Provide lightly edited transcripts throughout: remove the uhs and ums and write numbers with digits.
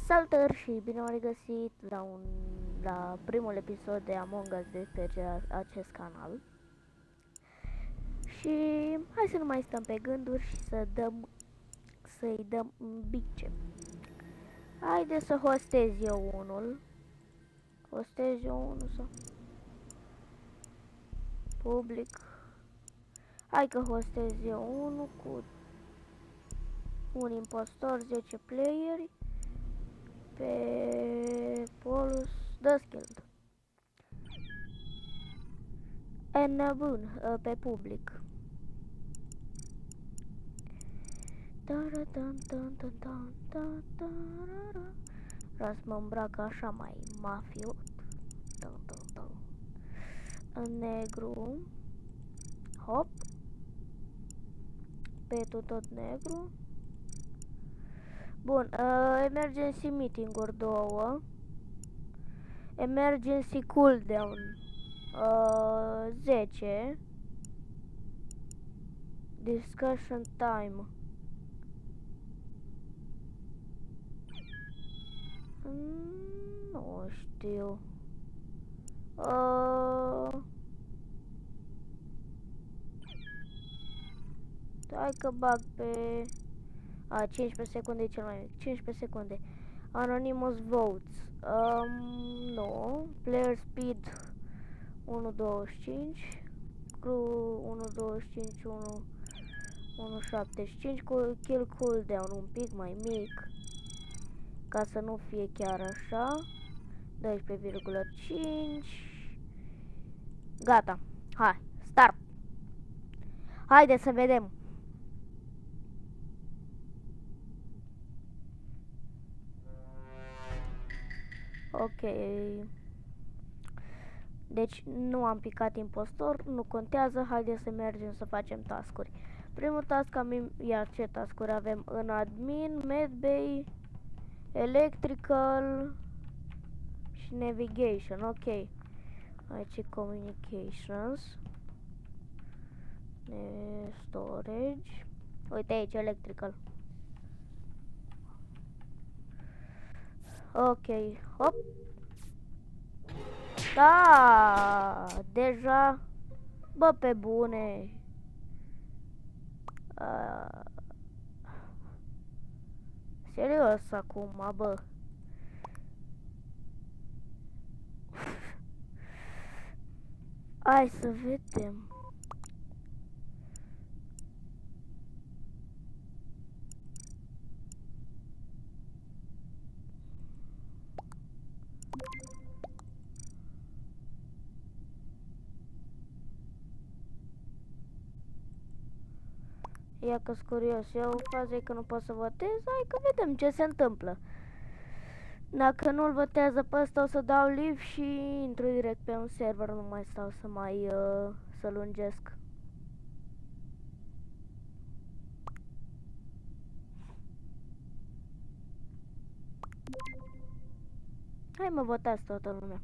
Salutări și bine am regăsit la primul episod de Among Us de pe acest canal. Și hai să nu mai stăm pe gânduri și să-i dăm un bice. Haide să hostez eu unul. Hostez eu unul sau public. Hai că hostez eu unul cu un impostor, 10 playeri pe Polus Duskeld. Bun, pe public. Vreau să mă îmbrac așa mai mafiot. În negru. Hop. Petul tot negru. Bun, emergency meeting-uri 2. Emergency cooldown 10. Discussion time. Nu știu. Hai că bag pe 15 secunde e cel mai mic. 15 secunde. Anonymous votes. Nu. Player speed 1.25. Crew 1.25, 1.75. Kill cooldown un pic mai mic. Ca să nu fie chiar așa. 12,5. Gata. Hai. Start. Haide să vedem. Ok. Deci nu am picat impostor, nu contează, haide să mergem să facem task-uri. Primul task iar ce task-uri avem? În admin, medbay, electrical și navigation, ok. Aici communications, storage, uite aici electrical. Ok, hop. Da, deja, bă, pe bune. Serios acum, bă. Hai să vedem. Ia că-s curios, eu faza e că nu pot să votez, hai că vedem ce se întâmplă. Dacă nu-l votează pe ăsta o să dau leave și intru direct pe un server, nu mai stau să mai să lungesc. Hai mă, votați toată lumea.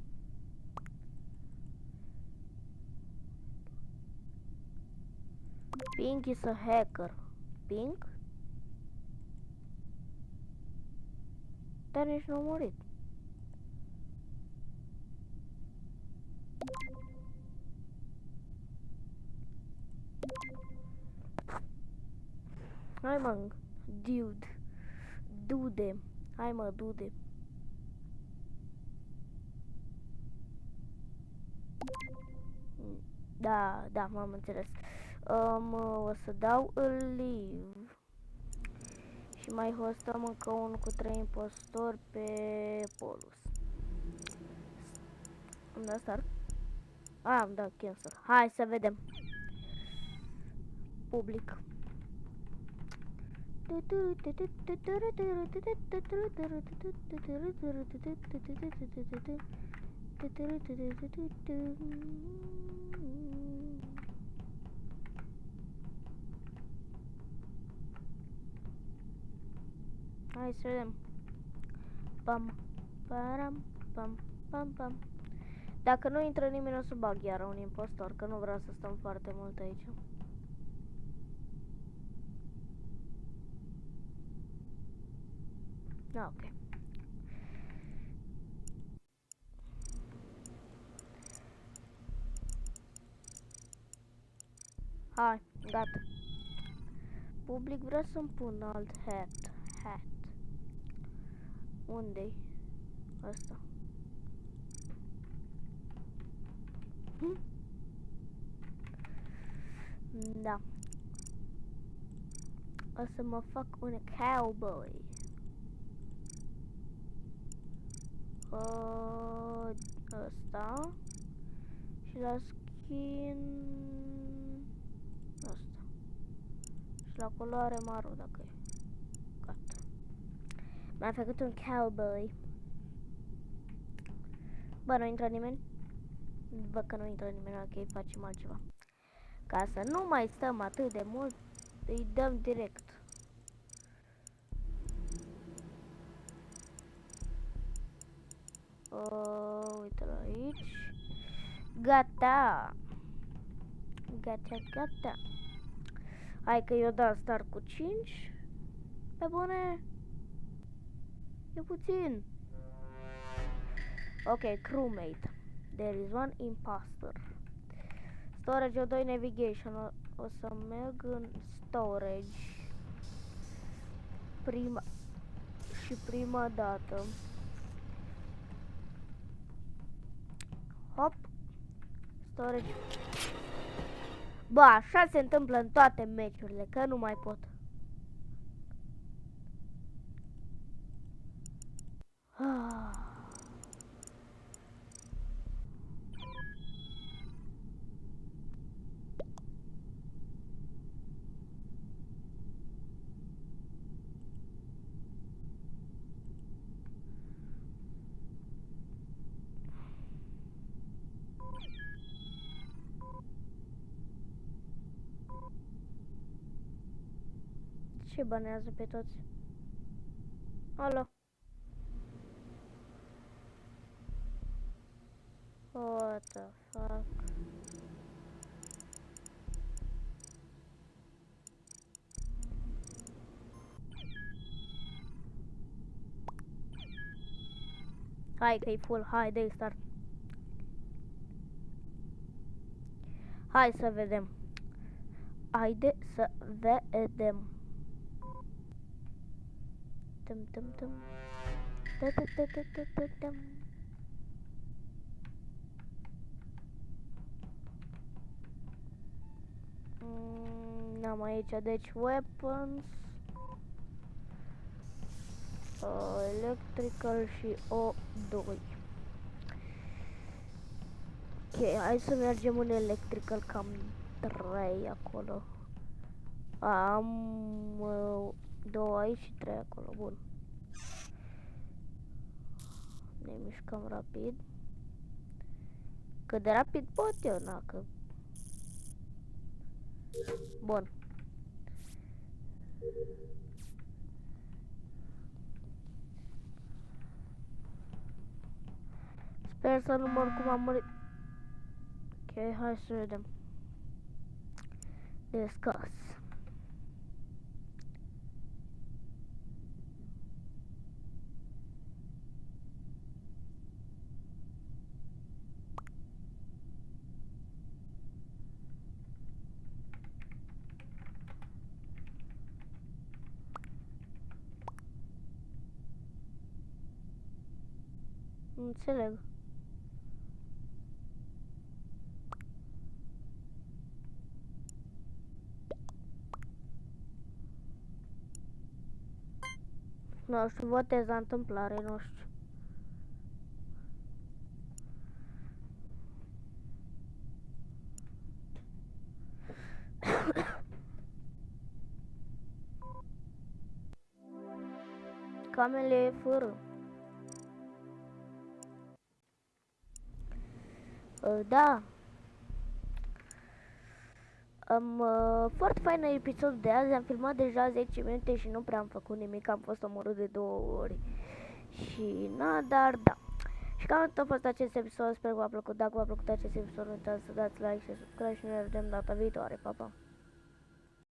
Pink is a hacker. Pink? Dar nici nu a murit. Hai mă, dude. Hai mă, dude. Da, m-am înțeles. O să dau leave. Și mai hostăm încă unul cu 3 impostori pe Polus. Îmi da start? Am dat cancel. Hai să vedem. Public. Hai să vedem. Pam, param, pam, pam, pam. Dacă nu intră nimeni, o să bag iar un impostor, că nu vreau să stăm foarte mult aici. Ok. Hai, gata. Public, vreau să-mi pun alt hat. Unde-i? Asta. Da. O să mă fac un cowboy. Asta. Și la skin asta. Și la culoare maro dacă e. Gata. M-am făcut un cowboy. Bă, nu intră nimeni? Văd că nu intră nimeni, ok, facem altceva. Ca să nu mai stăm atât de mult, îi dăm direct. Uite-l aici. Gata. Gata. Hai că eu dau start cu 5. Pe bune. E puțin. Ok, crewmate. There is one imposter. Storage O2 navigation. O să merg în storage. Prima dată. Hop. Storage. Bă, așa se întâmplă în toate meciurile, că nu mai pot. Ce banează pe toți? Alo. What the fuck? Hai că e full, hai de start. Hai să vedem. Haide să vedem. N-am aici, deci weapons, electrical și O2. Ok, hai să mergem în electrical, cam 3 acolo. Am 2 aici și 3 acolo, bun. Ne mișcăm rapid. Cât de rapid pot eu, na, că... Bun. Sper să nu mor cum am murit. Ok, hai să vedem. Discuss. Nu înțeleg. Nu știu, votez la întâmplare, nu știu. Camele e fără. Da. Foarte fain episodul de azi, am filmat deja 10 minute și nu prea am făcut nimic, am fost omorât de 2 ori. Și na, dar da. Și cam atât a fost acest episod, sper că v-a plăcut. Dacă v-a plăcut acest episod, nu uitați să dați like și subscribe și ne vedem data viitoare. Pa, pa!